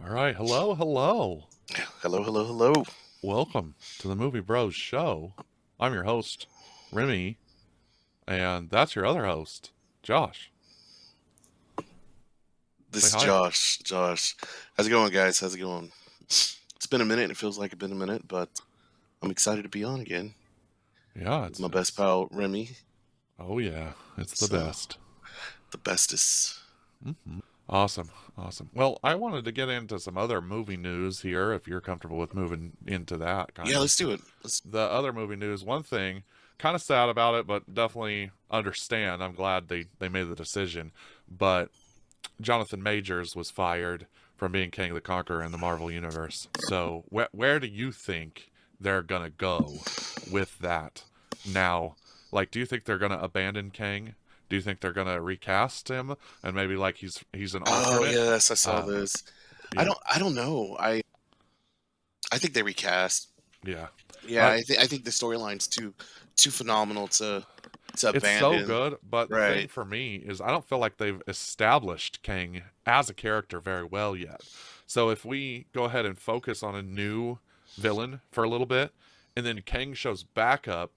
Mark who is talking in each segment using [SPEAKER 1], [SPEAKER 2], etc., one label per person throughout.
[SPEAKER 1] All right. Hello, hello.
[SPEAKER 2] Hello, hello, hello.
[SPEAKER 1] Welcome to the Movie Bros Show. I'm your host, Remy, and that's your other host, Josh. Say
[SPEAKER 2] This is
[SPEAKER 1] hi.
[SPEAKER 2] Josh. Josh. How's it going, guys? How's it going? It's been a minute. It feels like it's been a minute, but I'm excited to be on again
[SPEAKER 1] Yeah,
[SPEAKER 2] with my best pal, Remy.
[SPEAKER 1] oh yeah, it's the
[SPEAKER 2] So,
[SPEAKER 1] best.
[SPEAKER 2] the bestest.
[SPEAKER 1] Awesome, awesome. Well, I wanted to get into some other movie news here, if you're comfortable with moving into that
[SPEAKER 2] Yeah,
[SPEAKER 1] kind of.
[SPEAKER 2] let's do it. Let's.
[SPEAKER 1] The other movie news, one thing, kind of sad about it, but definitely understand. I'm glad they made the decision. But Jonathan Majors was fired from being King the Conqueror in the Marvel Universe. So where do you think they're gonna go with that now? Like, do you think they're gonna abandon Kang? Do you think they're gonna recast him and maybe like he's an
[SPEAKER 2] Oh,
[SPEAKER 1] alternate?
[SPEAKER 2] yes, I saw
[SPEAKER 1] Um,
[SPEAKER 2] this. I
[SPEAKER 1] yeah,
[SPEAKER 2] don't. I don't know. I think they recast.
[SPEAKER 1] yeah.
[SPEAKER 2] Yeah,
[SPEAKER 1] Uh,
[SPEAKER 2] I think the storyline's too phenomenal to
[SPEAKER 1] it's so
[SPEAKER 2] abandon.
[SPEAKER 1] good, but the thing
[SPEAKER 2] Right.
[SPEAKER 1] for me is I don't feel like they've established Kang as a character very well yet. So if we go ahead and focus on a new villain for a little bit, and then Kang shows back up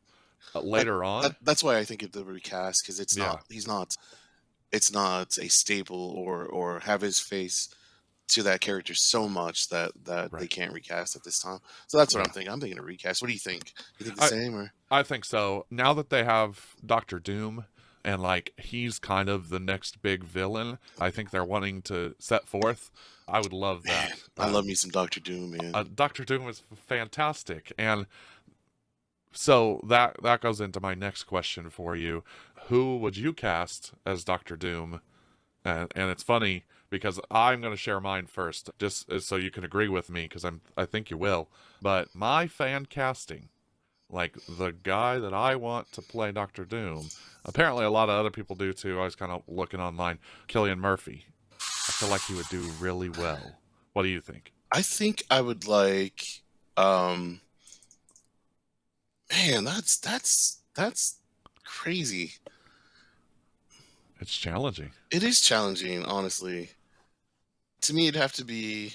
[SPEAKER 2] I,
[SPEAKER 1] later on,
[SPEAKER 2] that's why I think of the recast because it's
[SPEAKER 1] yeah,
[SPEAKER 2] not. He's not. It's not a staple or have his face to that character so much that they
[SPEAKER 1] right,
[SPEAKER 2] can't recast at this time. So that's what I'm
[SPEAKER 1] yeah.
[SPEAKER 2] thinking. I'm thinking a recast. What do you think? You think the
[SPEAKER 1] I
[SPEAKER 2] same or?
[SPEAKER 1] I think so. Now that they have Doctor Doom and like he's kind of the next big villain, I think they're wanting to set forth. I would love
[SPEAKER 2] Man,
[SPEAKER 1] that.
[SPEAKER 2] I love me some Doctor Doom, man.
[SPEAKER 1] Doctor Doom is fantastic, and so that goes into my next question for you. Who would you cast as Doctor Doom? And it's funny because I'm going to share mine first, just so you can agree with me, because I think you will. But my fan casting, like the guy that I want to play Doctor Doom, apparently a lot of other people do too. I was kind of looking online. Cillian Murphy. I feel like he would do really well. What do you think?
[SPEAKER 2] I think I would like. Um, man, that's crazy.
[SPEAKER 1] It's challenging.
[SPEAKER 2] It is challenging, honestly. To me, it'd have to be.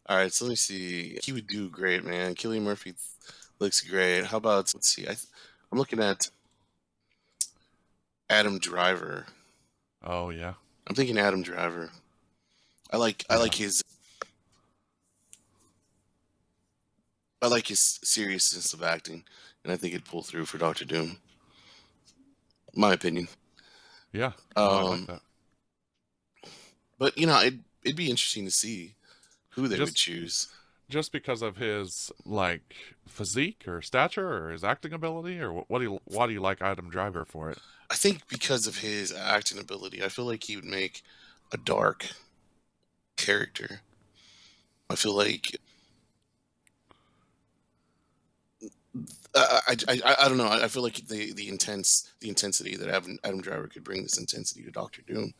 [SPEAKER 2] All right, so let me see. He would do great, man. Killian Murphy looks great. How about let's see. I'm looking at Adam Driver.
[SPEAKER 1] Oh yeah,
[SPEAKER 2] I'm thinking Adam Driver. I
[SPEAKER 1] yeah.
[SPEAKER 2] like his I like his seriousness of acting, and I think it'd pull through for Doctor Doom. My opinion.
[SPEAKER 1] Yeah, no, I like
[SPEAKER 2] Um,
[SPEAKER 1] that.
[SPEAKER 2] but it'd be interesting to see who they would
[SPEAKER 1] Just
[SPEAKER 2] choose.
[SPEAKER 1] just because of his like physique or stature or his acting ability, or what do you why do you like Adam Driver for it?
[SPEAKER 2] I think because of his acting ability, I feel like he would make a dark character. I feel like I don't know. I feel like the intensity that Adam Driver could bring this intensity to Doctor Doom,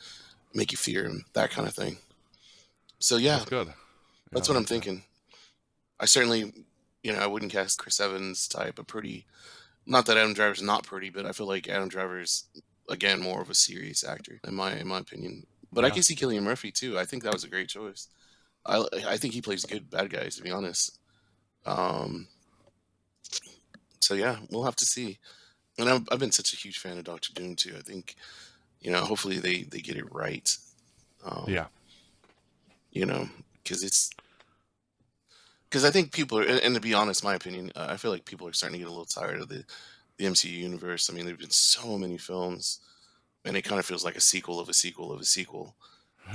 [SPEAKER 2] make you fear him, that kind of thing. So yeah,
[SPEAKER 1] That's good. Yeah, I
[SPEAKER 2] that's what I'm
[SPEAKER 1] like that.
[SPEAKER 2] thinking. I certainly, I wouldn't cast Chris Evans type a pretty. Not that Adam Driver's not pretty, but I feel like Adam Driver's again more of a serious actor in my opinion. But I
[SPEAKER 1] Yeah,
[SPEAKER 2] can see Cillian Murphy too. I think that was a great choice. I think he plays good bad guys to be honest. Um, so yeah, we'll have to see. And I've been such a huge fan of Doctor Doom too. I think hopefully they get it right. Um,
[SPEAKER 1] yeah,
[SPEAKER 2] you know, because I think people are, and to be honest, my opinion, I feel like people are starting to get a little tired of the MCU universe. I mean, there've been so many films, and it kind of feels like a sequel of a sequel of a sequel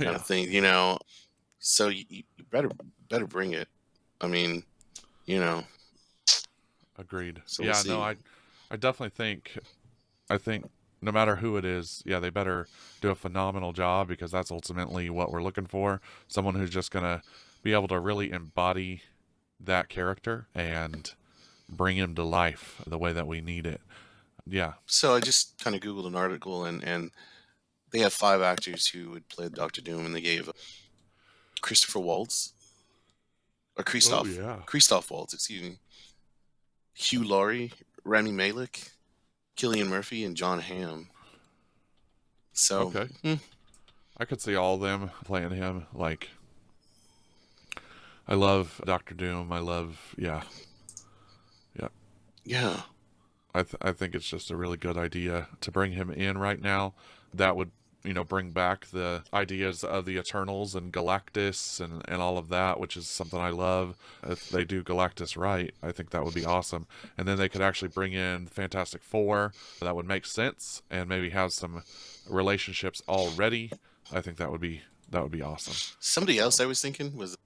[SPEAKER 2] kind
[SPEAKER 1] yeah.
[SPEAKER 2] of thing, So you better bring it. I mean, you know.
[SPEAKER 1] Agreed.
[SPEAKER 2] So we'll
[SPEAKER 1] Yeah, no,
[SPEAKER 2] see.
[SPEAKER 1] I definitely think I think no matter who it is, yeah, they better do a phenomenal job because that's ultimately what we're looking for. Someone who's just gonna be able to really embody that character and bring him to life the way that we need it. Yeah.
[SPEAKER 2] So I just kind of googled an article, and they have 5 actors who would play Doctor Doom, and they gave Christopher Waltz or
[SPEAKER 1] Oh
[SPEAKER 2] Christoph
[SPEAKER 1] yeah.
[SPEAKER 2] Christoph Waltz, excuse me, Hugh Laurie, Rami Malek, Killian Murphy, and John Hamm. So,
[SPEAKER 1] Okay. I could see all of them playing him. Like I love Doctor Doom. I love, yeah, yeah.
[SPEAKER 2] Yeah.
[SPEAKER 1] I think it's just a really good idea to bring him in right now. That would, bring back the ideas of the Eternals and Galactus and all of that, which is something I love. If they do Galactus right, I think that would be awesome. And then they could actually bring in Fantastic Four. That would make sense, and maybe have some relationships already. I think that would be awesome.
[SPEAKER 2] Somebody else
[SPEAKER 1] So,
[SPEAKER 2] I was thinking was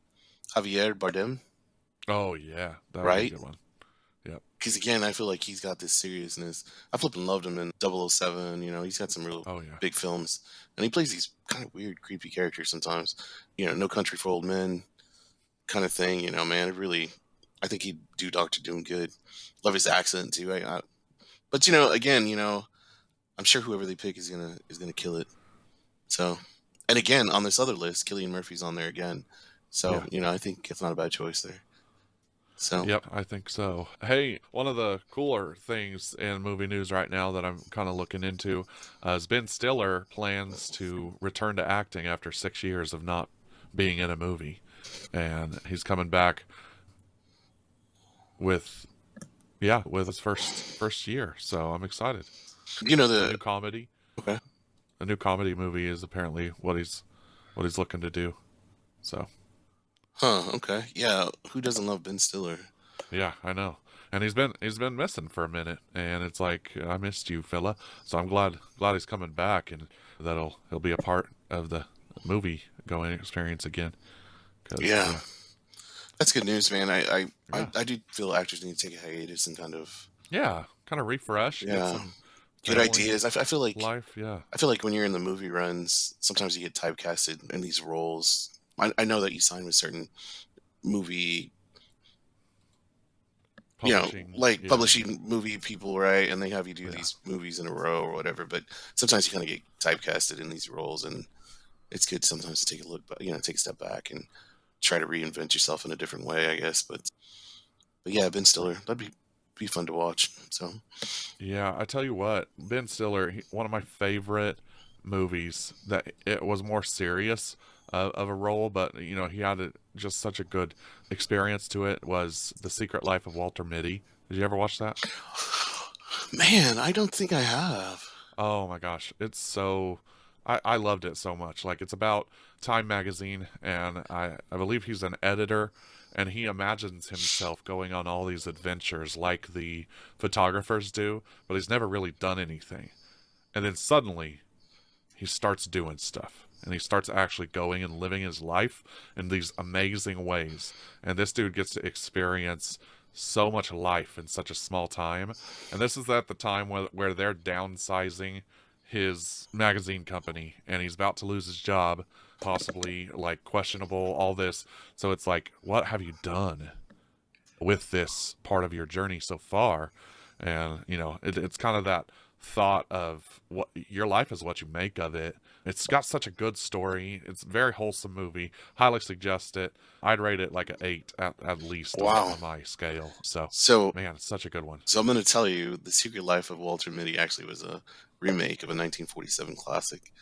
[SPEAKER 2] Javier Bardem,
[SPEAKER 1] oh yeah, that would be a
[SPEAKER 2] right?
[SPEAKER 1] good one. Yep.
[SPEAKER 2] Because again, I feel like he's got this seriousness. I flipping loved him in 007. You know, he's got some real
[SPEAKER 1] Oh yeah.
[SPEAKER 2] big films, and he plays these kind of weird, creepy characters sometimes. You know, No Country for Old Men kind of thing. You know, man, it really, I think he'd do Doctor Doom good. Love his accent too. But you know, again, you know, I'm sure whoever they pick is gonna kill it. So, and again, on this other list, Killian Murphy's on there again. So,
[SPEAKER 1] Yeah.
[SPEAKER 2] you know, I think it's not a bad choice there. So,
[SPEAKER 1] Yep, I think so. Hey, one of the cooler things in movie news right now that I'm kind of looking into is Ben Stiller plans to return to acting after 6 years of not being in a movie, and he's coming back with, yeah, with his first year. So I'm excited.
[SPEAKER 2] you know
[SPEAKER 1] A
[SPEAKER 2] the
[SPEAKER 1] new comedy,
[SPEAKER 2] okay,
[SPEAKER 1] a new comedy movie is apparently what he's looking to do. So
[SPEAKER 2] huh? Okay, yeah. Who doesn't love Ben Stiller?
[SPEAKER 1] yeah, I know. And he's been missing for a minute, and it's like I missed you, fella. So I'm glad he's coming back, and he'll be a part of the movie going experience again. Cause
[SPEAKER 2] Yeah, that's good news, man.
[SPEAKER 1] yeah,
[SPEAKER 2] I do feel actors need to take a hiatus and kind of
[SPEAKER 1] yeah, kind of refresh, get
[SPEAKER 2] yeah,
[SPEAKER 1] some
[SPEAKER 2] good
[SPEAKER 1] family
[SPEAKER 2] ideas. I feel like
[SPEAKER 1] life. Yeah,
[SPEAKER 2] when you're in the movie runs, sometimes you get typecasted in these roles. I know that you sign with certain movie, you know,
[SPEAKER 1] publishing.
[SPEAKER 2] like
[SPEAKER 1] Yeah,
[SPEAKER 2] publishing movie people, right? And they have you do
[SPEAKER 1] yeah,
[SPEAKER 2] these movies in a row or whatever. But sometimes you kind of get typecasted in these roles, and it's good sometimes to take a look, you know, take a step back and try to reinvent yourself in a different way, I guess. But yeah, Ben Stiller, that'd be fun to watch. So
[SPEAKER 1] yeah. I tell you what, Ben Stiller, one of my favorite movies that it was more serious of a role, but he had just such a good experience to it was The Secret Life of Walter Mitty. Did you ever watch that?
[SPEAKER 2] man, I don't think I have.
[SPEAKER 1] Oh my gosh, I loved it so much. Like it's about Time magazine, and I believe he's an editor, and he imagines himself going on all these adventures like the photographers do, but he's never really done anything. And then suddenly he starts doing stuff, and he starts actually going and living his life in these amazing ways. And this dude gets to experience so much life in such a small time. And this is at the time where they're downsizing his magazine company, and he's about to lose his job, possibly like questionable, all this. So it's like, what have you done with this part of your journey so far? And it's kind of that thought of what your life is, what you make of it. It's got such a good story. It's a very wholesome movie. Highly suggest it. I'd rate it like an 8 at least on,
[SPEAKER 2] Wow.
[SPEAKER 1] on my scale. So
[SPEAKER 2] So
[SPEAKER 1] man, it's such a good one.
[SPEAKER 2] so I'm going to tell you, The Secret Life of Walter Mitty actually was a remake of a 1947 classic,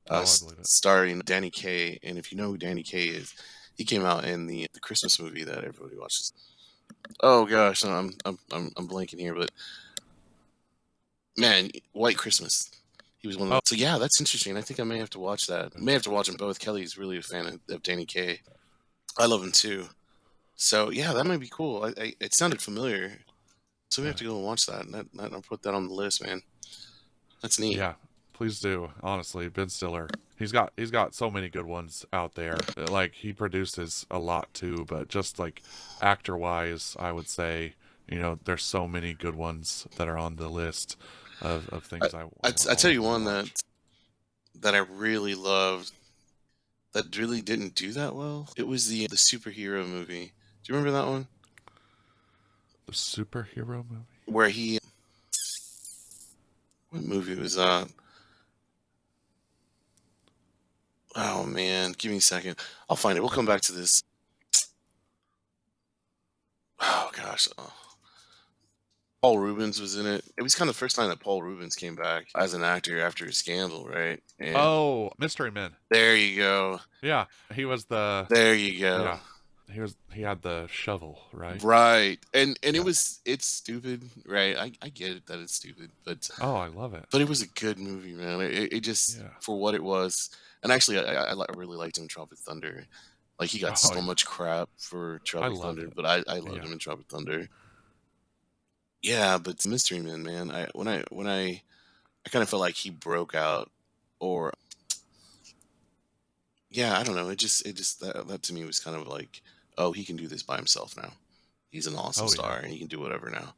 [SPEAKER 1] Oh, I believe it.
[SPEAKER 2] starring Danny Kaye. And if you know who Danny Kaye is, he came out in the Christmas movie that everybody watches. Oh gosh, no, I'm blanking here, but man, White Christmas. He was one of
[SPEAKER 1] Oh,
[SPEAKER 2] the. So yeah, that's interesting. I think I may have to watch that. I may have to watch them both. Kelly's really a fan of Danny Kaye. I love him too. So yeah, that might be cool. It sounded familiar, so we have
[SPEAKER 1] yeah.
[SPEAKER 2] to go and watch that. I'll put that on the list, man. That's neat.
[SPEAKER 1] Yeah, please do. Honestly, Ben Stiller, he's got so many good ones out there. Like he produces a lot too, but just like actor wise, I would say there's so many good ones that are on the list of
[SPEAKER 2] I
[SPEAKER 1] things I
[SPEAKER 2] I tell
[SPEAKER 1] always
[SPEAKER 2] you
[SPEAKER 1] want to
[SPEAKER 2] one
[SPEAKER 1] watch.
[SPEAKER 2] that I really loved that really didn't do that well. It was the superhero movie. Do you remember that one
[SPEAKER 1] The superhero movie.
[SPEAKER 2] where he? What movie was that? Oh man, give me a second. I'll find it. We'll come back to this. Oh gosh. Paul Rubens was in it. It was kind of the first time that Paul Rubens came back as an actor after his scandal, right? And
[SPEAKER 1] Oh, Mystery Men.
[SPEAKER 2] there you go.
[SPEAKER 1] Yeah, he was the
[SPEAKER 2] There you go.
[SPEAKER 1] yeah he had the shovel, right?
[SPEAKER 2] Right. And
[SPEAKER 1] Yeah.
[SPEAKER 2] it's stupid, right? I get it that it's stupid,
[SPEAKER 1] Oh, I love it.
[SPEAKER 2] but it was a good movie, man. It just
[SPEAKER 1] Yeah.
[SPEAKER 2] for what it was. And actually, I really liked him in Tropic Thunder. Like he got
[SPEAKER 1] Oh,
[SPEAKER 2] so much crap for
[SPEAKER 1] I
[SPEAKER 2] Tropic
[SPEAKER 1] loved
[SPEAKER 2] Thunder,
[SPEAKER 1] it.
[SPEAKER 2] but I loved
[SPEAKER 1] Yeah.
[SPEAKER 2] him in Tropic Thunder. Yeah, but Mystery Man, man, I kind of felt like he broke out, or yeah, I don't know. It just that to me was kind of like, oh, he can do this by himself now. He's an awesome
[SPEAKER 1] Oh yeah.
[SPEAKER 2] star, and he can do whatever now.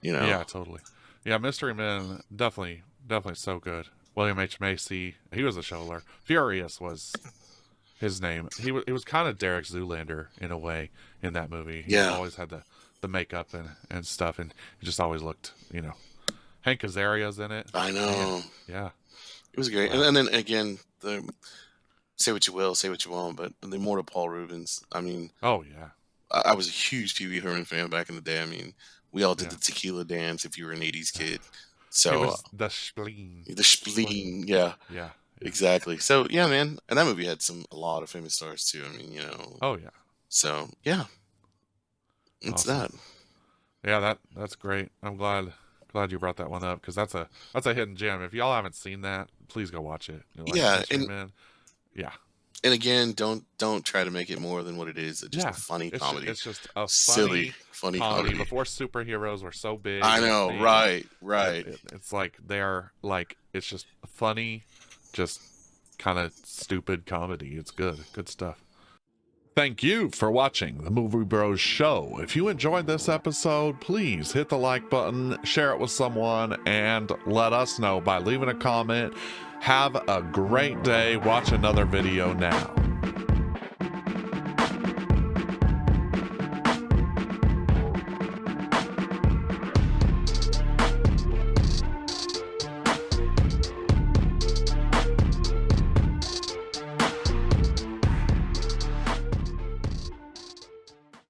[SPEAKER 2] You know?
[SPEAKER 1] Yeah, totally. Yeah, Mystery Men definitely so good. William H. Macy, he was a shoulder. Furious was his name. He was kind of Derek Zoolander in a way in that movie. He
[SPEAKER 2] Yeah,
[SPEAKER 1] always had the makeup and stuff, and he just always looked, Hank Azaria's in it.
[SPEAKER 2] I
[SPEAKER 1] Man,
[SPEAKER 2] know.
[SPEAKER 1] yeah,
[SPEAKER 2] It was great.
[SPEAKER 1] wow.
[SPEAKER 2] And then again, the say what you will, say what you won't, but the immortal Paul Rubens. I mean,
[SPEAKER 1] Oh yeah,
[SPEAKER 2] I was a huge Pee Wee Herman fan back in the day. I mean, we all did
[SPEAKER 1] yeah.
[SPEAKER 2] the tequila dance if you were an '80s kid.
[SPEAKER 1] It
[SPEAKER 2] So
[SPEAKER 1] was the spleen,
[SPEAKER 2] the
[SPEAKER 1] spleen.
[SPEAKER 2] spleen, yeah,
[SPEAKER 1] Yeah, yeah.
[SPEAKER 2] exactly. So yeah, man, and that movie had a lot of famous stars too. I mean,
[SPEAKER 1] Oh yeah,
[SPEAKER 2] so yeah, it's
[SPEAKER 1] awesome.
[SPEAKER 2] that.
[SPEAKER 1] Yeah, that's great. I'm glad you brought that one up because that's a hidden gem. If y'all haven't seen that, please go watch it. Like
[SPEAKER 2] Yeah,
[SPEAKER 1] Mystery Men. Yeah,
[SPEAKER 2] and again, don't try to make it more than what it is. It's just a
[SPEAKER 1] yeah.
[SPEAKER 2] funny comedy,
[SPEAKER 1] It's just a
[SPEAKER 2] silly,
[SPEAKER 1] funny
[SPEAKER 2] funny
[SPEAKER 1] comedy.
[SPEAKER 2] comedy.
[SPEAKER 1] Before superheroes were so big
[SPEAKER 2] I
[SPEAKER 1] and a
[SPEAKER 2] know,
[SPEAKER 1] thing,
[SPEAKER 2] right, right.
[SPEAKER 1] it's like they're like it's just funny, just kind of stupid comedy. It's good stuff. Thank you for watching the Movie Bros Show. If you enjoyed this episode, please hit the like button, share it with someone, and let us know by leaving a comment. Have a great day. Watch another video now.